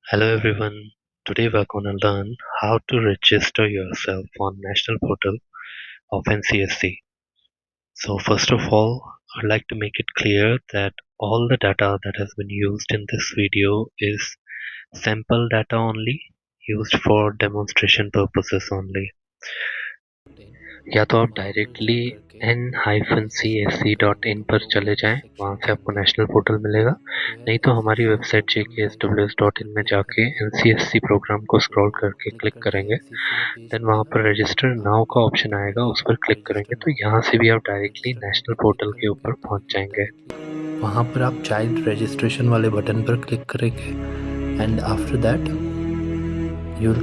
Hello everyone. Today we're gonna learn how to register yourself on National Portal of NCSC. So first of all, I'd like to make it clear that all the data that has been used in this video is sample data only, used for demonstration purposes only. या तो आप directly n-csc.in पर चले जाएं, वहाँ से आपको national portal मिलेगा। नहीं तो हमारी वेबसाइट jksws.in में जाके NCSC प्रोग्राम को स्क्रॉल करके क्लिक करेंगे, देन वहाँ पर रजिस्टर नाउ का ऑप्शन आएगा, उस पर क्लिक करेंगे तो यहाँ से भी आप डायरेक्टली नेशनल पोर्टल के ऊपर पहुँच जाएंगे। वहाँ पर आप चाइल्ड रजिस्ट्रेशन वाले बटन पर क्लिक करेंगे and after that you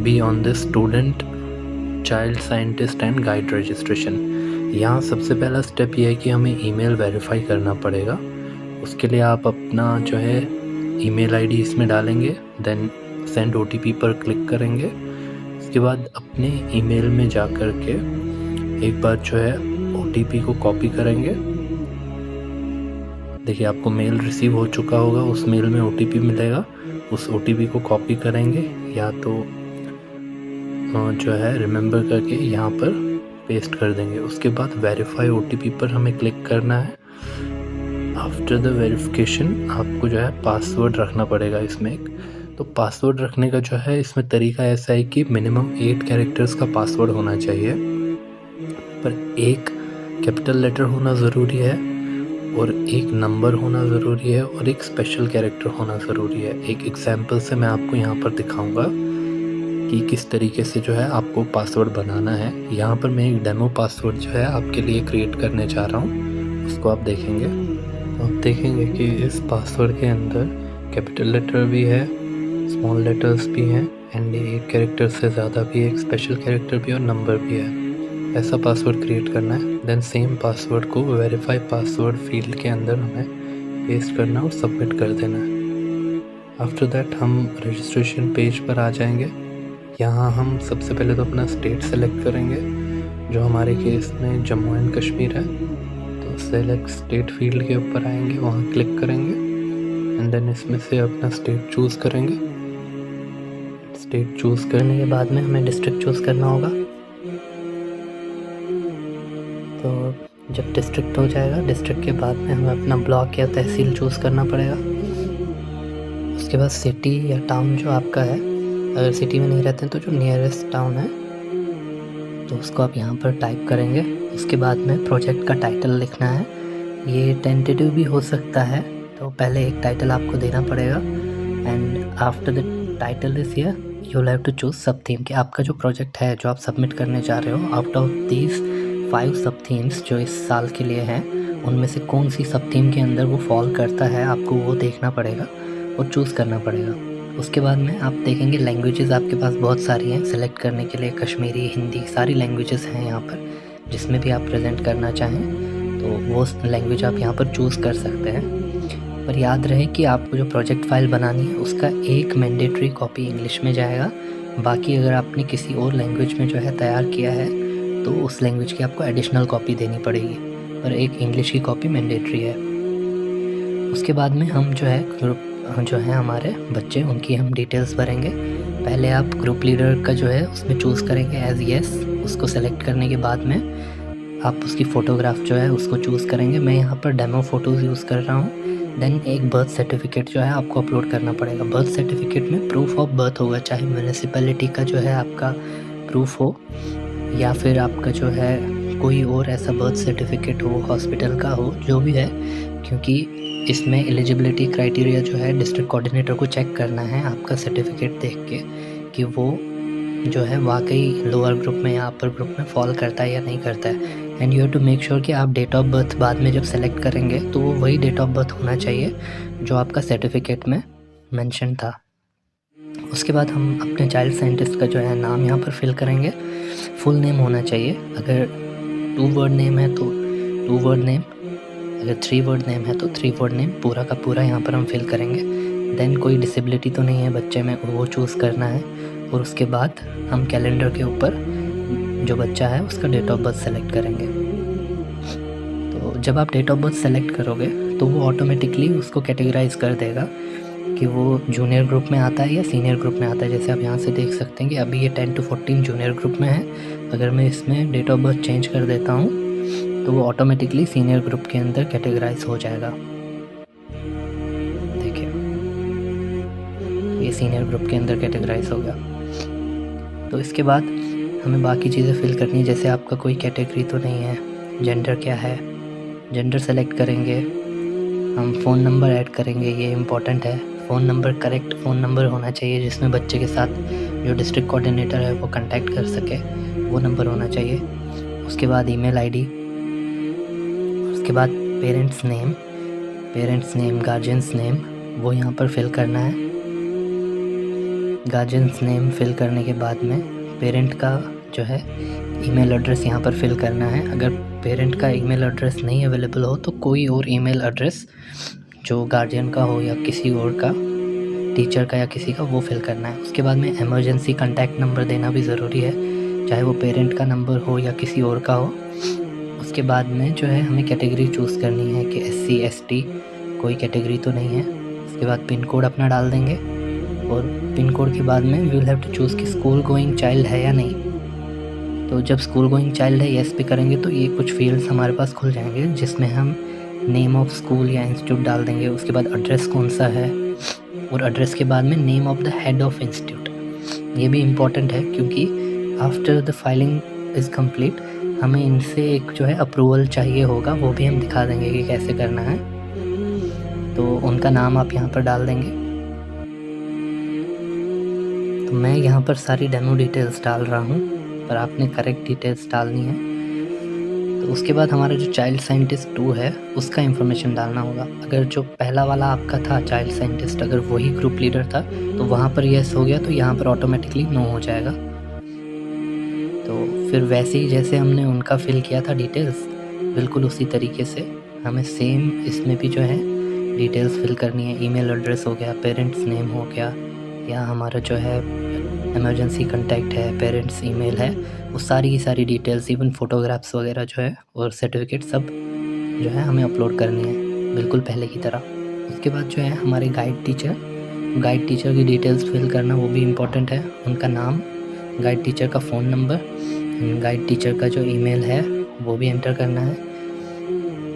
be on the student child scientist and guide registration. यहाँ सबसे पहला स्टेप ये है कि हमें ईमेल वेरीफाई करना पड़ेगा। उसके लिए आप अपना जो है ईमेल आईडी इसमें डालेंगे, देन सेंड ओटीपी पर क्लिक करेंगे। उसके बाद अपने ईमेल में जा कर के एक बार जो है ओटीपी को कॉपी करेंगे। देखिए आपको मेल रिसीव हो चुका होगा, उस मेल में ओटीपी मिलेगा, उस ओटीपी को कॉपी करेंगे या तो जो है रिमेंबर करके यहाँ पर पेस्ट कर देंगे। उसके बाद वेरीफाई ओटीपी पर हमें क्लिक करना है। आफ्टर द वेरिफिकेशन आपको जो है पासवर्ड रखना पड़ेगा इसमें एक। तो पासवर्ड रखने का जो है इसमें तरीका ऐसा है कि मिनिमम 8 कैरेक्टर्स का पासवर्ड होना चाहिए, पर एक कैपिटल लेटर होना ज़रूरी है और एक नंबर होना ज़रूरी है और एक स्पेशल कैरेक्टर होना ज़रूरी है। एक एग्जाम्पल से मैं आपको यहाँ पर दिखाऊंगा कि किस तरीके से जो है आपको पासवर्ड बनाना है। यहाँ पर मैं एक डेमो पासवर्ड जो है आपके लिए क्रिएट करने जा रहा हूँ, उसको आप देखेंगे। तो आप देखेंगे कि इस पासवर्ड के अंदर कैपिटल लेटर भी है, स्मॉल लेटर्स भी हैं एंड एक कैरेक्टर से ज़्यादा भी, एक स्पेशल कैरेक्टर भी और नंबर भी है। ऐसा पासवर्ड क्रिएट करना है। देन सेम पासवर्ड को वेरीफाई पासवर्ड फील्ड के अंदर हमें पेस्ट करना और सबमिट कर देना है। आफ्टर दैट हम रजिस्ट्रेशन पेज पर आ जाएंगे। यहाँ हम सबसे पहले तो अपना स्टेट सेलेक्ट करेंगे, जो हमारे केस में जम्मू एंड कश्मीर है। तो सेलेक्ट स्टेट फील्ड के ऊपर आएंगे, वहाँ क्लिक करेंगे एंड देन इसमें से अपना स्टेट चूज़ करेंगे। स्टेट चूज़ करने के बाद में हमें डिस्ट्रिक्ट चूज़ करना होगा। तो जब डिस्ट्रिक्ट हो जाएगा, डिस्ट्रिक्ट के बाद में हमें अपना ब्लॉक या तहसील चूज़ करना पड़ेगा। उसके बाद सिटी या टाउन जो आपका है, अगर सिटी में नहीं रहते हैं तो जो नियरेस्ट टाउन है तो उसको आप यहाँ पर टाइप करेंगे। उसके बाद में प्रोजेक्ट का टाइटल लिखना है। ये टेंटेटिव भी हो सकता है, तो पहले एक टाइटल आपको देना पड़ेगा and after the title is here you will have to choose sub theme. कि आपका जो प्रोजेक्ट है जो आप सबमिट करने जा रहे हो, आउट ऑफ दीज 5 सब थीम्स जो इस साल के लिए हैं, उनमें से कौन सी सब थीम के अंदर वो फॉल करता है, आपको वो देखना पड़ेगा और चूज़ करना पड़ेगा। उसके बाद में आप देखेंगे लैंग्वेजेस आपके पास बहुत सारी हैं सेलेक्ट करने के लिए। कश्मीरी, हिंदी, सारी लैंग्वेजेस हैं यहाँ पर। जिसमें भी आप प्रेजेंट करना चाहें तो वो लैंग्वेज आप यहाँ पर चूज़ कर सकते हैं। पर याद रहे कि आपको जो प्रोजेक्ट फाइल बनानी है उसका एक मैंडेटरी कॉपी इंग्लिश में जाएगा। बाकी अगर आपने किसी और लैंग्वेज में जो है तैयार किया है तो उस लैंग्वेज की आपको एडिशनल कॉपी देनी पड़ेगी, पर एक इंग्लिश की कॉपी मैंडेटरी है। उसके बाद में हम जो है हमारे बच्चे, उनकी हम डिटेल्स भरेंगे। पहले आप ग्रुप लीडर का जो है उसमें चूज़ करेंगे एज येस। उसको सेलेक्ट करने के बाद में आप उसकी फ़ोटोग्राफ जो है उसको चूज़ करेंगे। मैं यहाँ पर डेमो फ़ोटोज़ यूज़ कर रहा हूँ। देन एक बर्थ सर्टिफिकेट जो है आपको अपलोड करना पड़ेगा। बर्थ सर्टिफिकेट में प्रूफ ऑफ बर्थ होगा, चाहे म्यूनिसिपैलिटी का जो है आपका प्रूफ हो या फिर आपका जो है कोई और ऐसा बर्थ सर्टिफिकेट हो, हॉस्पिटल का हो, जो भी है। क्योंकि इसमें एलिजिबिलिटी क्राइटेरिया जो है डिस्ट्रिक्ट कोऑर्डिनेटर को चेक करना है आपका सर्टिफिकेट देख के कि वो जो है वाकई लोअर ग्रुप में या अपर ग्रुप में फॉल करता है या नहीं करता है। And you have to make sure कि आप डेट ऑफ बर्थ बाद में जब सेलेक्ट करेंगे तो वो वही डेट ऑफ बर्थ होना चाहिए जो आपका सर्टिफिकेट में मेंशन था। उसके बाद हम अपने चाइल्ड साइंटिस्ट का जो है नाम यहाँ पर फिल करेंगे। फुल नेम होना चाहिए। अगर 2 वर्ड नेम है तो 2 वर्ड नेम, अगर 3 वर्ड नेम है तो 3 वर्ड नेम पूरा का पूरा यहाँ पर हम फिल करेंगे। देन कोई डिसेबिलिटी तो नहीं है बच्चे में, वो चूज़ करना है। और उसके बाद हम कैलेंडर के ऊपर जो बच्चा है उसका डेट ऑफ बर्थ सेलेक्ट करेंगे। तो जब आप डेट ऑफ बर्थ सेलेक्ट करोगे तो वो ऑटोमेटिकली उसको कैटेगराइज कर देगा कि वो जूनियर ग्रुप में आता है या सीनियर ग्रुप में आता है। जैसे आप यहाँ से देख सकते हैं कि अभी ये 10 to 14 जूनियर ग्रुप में है। अगर मैं इसमें डेट ऑफ बर्थ चेंज कर देता हूँ तो वो ऑटोमेटिकली सीनियर ग्रुप के अंदर कैटेगराइज हो जाएगा। देखिए ये सीनियर ग्रुप के अंदर कैटेगराइज हो गया। तो इसके बाद हमें बाकी चीज़ें फिल करनी है। जैसे आपका कोई कैटेगरी तो नहीं है, जेंडर क्या है, जेंडर सेलेक्ट करेंगे। हम फ़ोन नंबर ऐड करेंगे, ये इम्पॉर्टेंट है। Phone number correct phone number होना चाहिए जिसमें बच्चे के साथ जो डिस्ट्रिक्ट कोऑर्डिनेटर है वो कांटेक्ट कर सके, वो नंबर होना चाहिए। उसके बाद ईमेल आईडी, उसके बाद पेरेंट्स नेम, गार्जियंस नेम वो यहाँ पर फिल करना है। गार्जियंस नेम फिल करने के बाद में पेरेंट का जो है ईमेल एड्रेस यहाँ पर फिल करना है। अगर पेरेंट का ईमेल एड्रेस नहीं अवेलेबल हो तो कोई और ईमेल एड्रेस जो गार्जियन का हो या किसी और का, टीचर का या किसी का, वो फिल करना है। उसके बाद में इमरजेंसी कॉन्टैक्ट नंबर देना भी ज़रूरी है, चाहे वो पेरेंट का नंबर हो या किसी और का हो। उसके बाद में जो है हमें कैटेगरी चूज़ करनी है कि SC ST कोई कैटेगरी तो नहीं है। उसके बाद पिन कोड अपना डाल देंगे और पिन कोड के बाद में we will have to choose कि स्कूल गोइंग चाइल्ड है या नहीं। तो जब स्कूल गोइंग चाइल्ड है येस पे करेंगे तो ये कुछ फील्ड्स हमारे पास खुल जाएंगे जिसमें हम नेम ऑफ स्कूल या इंस्टीट्यूट डाल देंगे। उसके बाद एड्रेस कौन सा है और एड्रेस के बाद में name of the head of institute. ये भी इम्पॉर्टेंट है क्योंकि after the filing is complete हमें इनसे एक जो है अप्रूवल चाहिए होगा, वो भी हम दिखा देंगे कि कैसे करना है। तो उनका नाम आप यहाँ पर डाल देंगे। तो मैं यहाँ पर सारी डेमो डिटेल्स डाल रहा हूँ पर आपने करेक्ट डिटेल्स डालनी है। तो उसके बाद हमारा जो चाइल्ड साइंटिस्ट 2 है उसका इन्फॉर्मेशन डालना होगा। अगर जो पहला वाला आपका था चाइल्ड साइंटिस्ट, अगर वही ग्रुप लीडर था तो वहाँ पर येस हो गया, तो यहाँ पर ऑटोमेटिकली नो हो जाएगा। तो फिर वैसे ही जैसे हमने उनका फिल किया था डिटेल्स, बिल्कुल उसी तरीके से हमें सेम इसमें भी जो है डिटेल्स फिल करनी है। ईमेल एड्रेस हो गया, पेरेंट्स नेम हो गया, या हमारा जो है इमरजेंसी कॉन्टैक्ट है, पेरेंट्स ईमेल है, वो सारी की सारी डिटेल्स, इवन फ़ोटोग्राफ्स वगैरह जो है और सर्टिफिकेट सब जो है हमें अपलोड करनी है बिल्कुल पहले की तरह। उसके बाद जो है हमारे गाइड टीचर की डिटेल्स फिल करना, वो भी इम्पोर्टेंट है। उनका नाम, गाइड टीचर का फ़ोन नंबर, गाइड टीचर का जो ईमेल है वो भी एंटर करना है,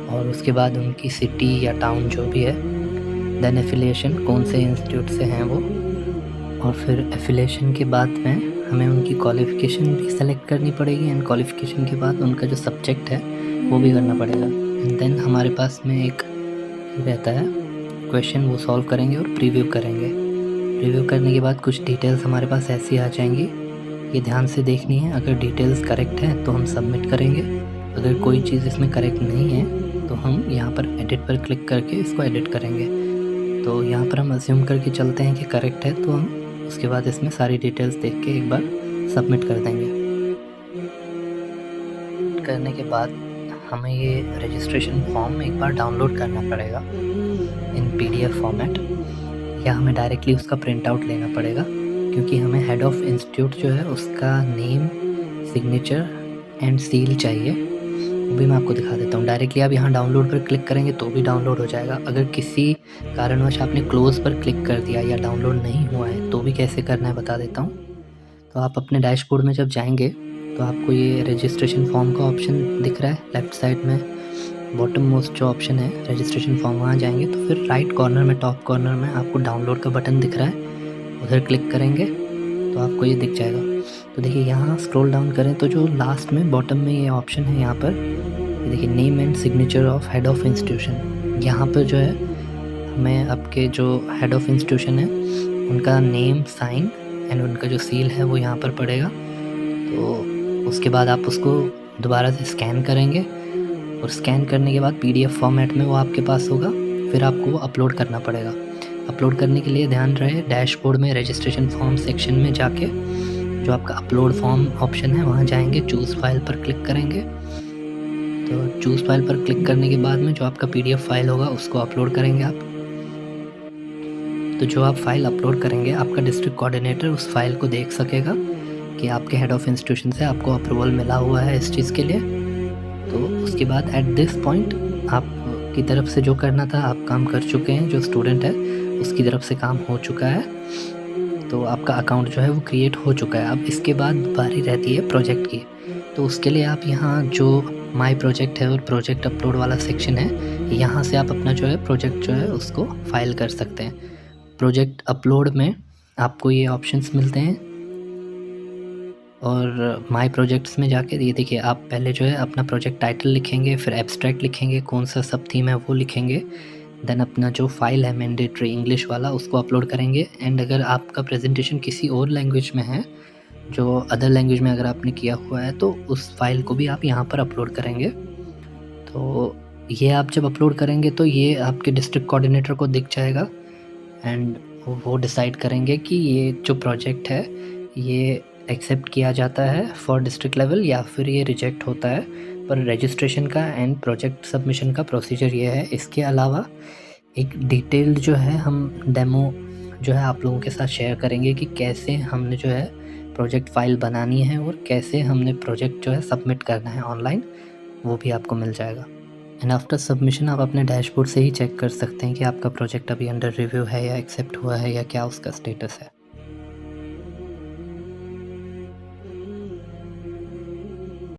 और उसके बाद उनकी सिटी या टाउन जो भी है, देन एफिलिएशन, कौन से इंस्टीट्यूट से हैं वो, और फिर एफिलिएशन के बाद में हमें उनकी क्वालिफ़िकेशन भी सेलेक्ट करनी पड़ेगी, एंड क्वालिफ़िकेशन के बाद उनका जो सब्जेक्ट है वो भी करना पड़ेगा। एंड देन हमारे पास में एक रहता है क्वेश्चन, वो सॉल्व करेंगे और प्रीव्यू करेंगे। प्रीव्यू करने के बाद कुछ डिटेल्स हमारे पास ऐसी आ जाएंगी, ये ध्यान से देखनी है। अगर डिटेल्स करेक्ट हैं तो हम सबमिट करेंगे, अगर कोई चीज़ इसमें करेक्ट नहीं है तो हम यहाँ पर एडिट पर क्लिक करके इसको एडिट करेंगे। तो यहाँ पर हम अज्यूम करके चलते हैं कि करेक्ट है, तो हम उसके बाद इसमें सारी डिटेल्स देख के एक बार सबमिट कर देंगे। करने के बाद हमें ये रजिस्ट्रेशन फॉर्म एक बार डाउनलोड करना पड़ेगा इन PDF फॉर्मेट, या हमें डायरेक्टली उसका प्रिंट आउट लेना पड़ेगा, क्योंकि हमें हेड ऑफ इंस्टीट्यूट जो है उसका नेम, सिग्नेचर एंड सील चाहिए। वो भी मैं आपको दिखा देता हूँ। डायरेक्टली आप यहाँ डाउनलोड पर क्लिक करेंगे तो भी डाउनलोड हो जाएगा। अगर किसी कारणवश आपने क्लोज़ पर क्लिक कर दिया या डाउनलोड नहीं हुआ है तो भी कैसे करना है बता देता हूँ। तो आप अपने डैशबोर्ड में जब जाएंगे तो आपको ये रजिस्ट्रेशन फॉर्म का ऑप्शन दिख रहा है लेफ़्ट साइड में, बॉटम मोस्ट जो ऑप्शन है रजिस्ट्रेशन फॉर्म, वहाँ जाएंगे तो फिर राइट कॉर्नर में, टॉप कॉर्नर में आपको डाउनलोड का बटन दिख रहा है, उधर क्लिक करेंगे तो आपको ये दिख जाएगा। तो देखिए यहाँ स्क्रॉल डाउन करें तो जो लास्ट में बॉटम में ये ऑप्शन है, यहाँ पर देखिए name and signature of head of institution. यहाँ पर जो है हमें आपके जो हेड ऑफ इंस्टीट्यूशन है उनका नेम, साइन एंड उनका जो सील है वो यहाँ पर पड़ेगा। तो उसके बाद आप उसको दोबारा से स्कैन करेंगे, और स्कैन करने के बाद PDF फॉर्मेट में वो आपके पास होगा, फिर आपको वो अपलोड करना पड़ेगा। अपलोड करने के लिए ध्यान रहे डैशबोर्ड में रजिस्ट्रेशन फॉर्म सेक्शन में जाके जो आपका अपलोड फॉर्म ऑप्शन है वहाँ जाएंगे, चूज़ फाइल पर क्लिक करेंगे। तो चूज़ फाइल पर क्लिक करने के बाद में जो आपका PDF फाइल होगा उसको अपलोड करेंगे आप। तो जो आप फाइल अपलोड करेंगे आपका डिस्ट्रिक्ट कोऑर्डिनेटर उस फाइल को देख सकेगा कि आपके हेड ऑफ इंस्टीट्यूशन से आपको अप्रूवल मिला हुआ है इस चीज़ के लिए। तो उसके बाद एट दिस पॉइंट आप की तरफ से जो करना था आप काम कर चुके हैं, जो स्टूडेंट है उसकी तरफ से काम हो चुका है, तो आपका अकाउंट जो है वो क्रिएट हो चुका है। अब इसके बाद बारी रहती है प्रोजेक्ट की। तो उसके लिए आप यहाँ जो माय प्रोजेक्ट है और प्रोजेक्ट अपलोड वाला सेक्शन है, यहाँ से आप अपना जो है प्रोजेक्ट जो है उसको फाइल कर सकते हैं। प्रोजेक्ट अपलोड में आपको ये ऑप्शंस मिलते हैं, और माय प्रोजेक्ट्स में जाके ये देखिए, आप पहले जो है अपना प्रोजेक्ट टाइटल लिखेंगे, फिर एब्स्ट्रैक्ट लिखेंगे, कौन सा सब थीम है वो लिखेंगे, देन अपना जो फाइल है मैंडेटरी इंग्लिश वाला उसको अपलोड करेंगे। एंड अगर आपका प्रेजेंटेशन किसी और लैंग्वेज में है, जो अदर लैंग्वेज में अगर आपने किया हुआ है, तो उस फाइल को भी आप यहाँ पर अपलोड करेंगे। तो ये आप जब अपलोड करेंगे तो ये आपके डिस्ट्रिक्ट कोऑर्डिनेटर को दिख जाएगा, एंड वो डिसाइड करेंगे कि ये जो प्रोजेक्ट है ये एक्सेप्ट किया जाता है फॉर डिस्ट्रिक्ट लेवल या फिर ये रिजेक्ट होता है। पर रजिस्ट्रेशन का एंड प्रोजेक्ट सबमिशन का प्रोसीजर ये है। इसके अलावा एक डिटेल्ड जो है हम डेमो जो है आप लोगों के साथ शेयर करेंगे कि कैसे हमने जो है प्रोजेक्ट फाइल बनानी है और कैसे हमने प्रोजेक्ट जो है सबमिट करना है ऑनलाइन, वो भी आपको मिल जाएगा। एंड आफ्टर सबमिशन आप अपने डैशबोर्ड से ही चेक कर सकते हैं कि आपका प्रोजेक्ट अभी अंडर रिव्यू है या एक्सेप्ट हुआ है या क्या उसका स्टेटस है।